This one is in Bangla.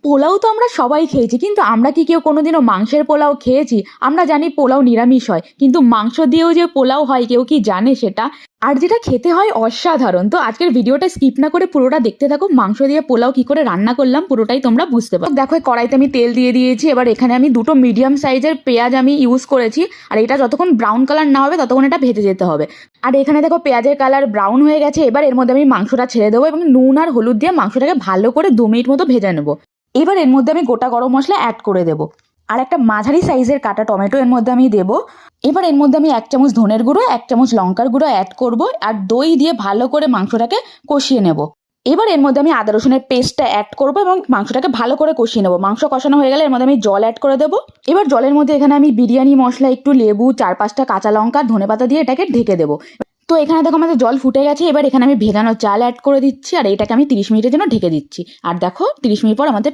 পোলাও তো আমরা সবাই খেয়েছি, কিন্তু আমরা কি কেউ কোনোদিনও মাংসের পোলাও খেয়েছি? আমরা জানি পোলাও নিরামিষ হয়, কিন্তু মাংস দিয়েও যে পোলাও হয় কেউ কি জানে সেটা? আর যেটা খেতে হয় অসাধারণ। তো আজকের ভিডিওটা স্কিপ না করে পুরোটা দেখতে থাকো। মাংস দিয়ে পোলাও কি করে রান্না করলাম পুরোটাই তোমরা বুঝতে পারো। দেখো কড়াইতে আমি তেল দিয়ে দিয়েছি। এবার এখানে আমি দুটো মিডিয়াম সাইজের পেঁয়াজ আমি ইউজ করেছি। আর এটা যতক্ষণ ব্রাউন কালার না হবে ততক্ষণ এটা ভেজে যেতে হবে। আর এখানে দেখো পেঁয়াজের কালার ব্রাউন হয়ে গেছে। এবার এর মধ্যে আমি মাংসটা ছেড়ে দেবো এবং নুন আর হলুদ দিয়ে মাংসটাকে ভালো করে 2 মিনিট মতো ভেজে নেবো। এবার এর মধ্যে আমি গোটা গরম মশলা অ্যাড করে দেবো। আর একটা মাঝারি সাইজের কাটা টমেটো এর মধ্যে আমি দেবো। এবার এর মধ্যে আমি 1 চামচ ধনের গুঁড়ো, 1 চামচ লঙ্কার গুঁড়ো অ্যাড করব আর দই দিয়ে ভালো করে মাংসটাকে কষিয়ে নেব। এবার এর মধ্যে আমি আদা রসুনের পেস্টটা অ্যাড করবো এবং মাংসটাকে ভালো করে কষিয়ে নেবো। মাংস কষানো হয়ে গেলে এর মধ্যে আমি জল অ্যাড করে দেবো। এবার জলের মধ্যে এখানে আমি বিরিয়ানি মশলা, একটু লেবু, 4-5টা কাঁচা লঙ্কা, ধনেপাতা দিয়ে এটাকে ঢেকে দেবো। তো এখানে দেখো আমাদের জল ফুটে গেছে। এবার এখানে আমি ভেজানো চাল অ্যাড করে দিচ্ছি আর এটাকে আমি 30 মিনিটের জন্য ঢেকে দিচ্ছি। আর দেখো 30 মিনিট পর আমাদের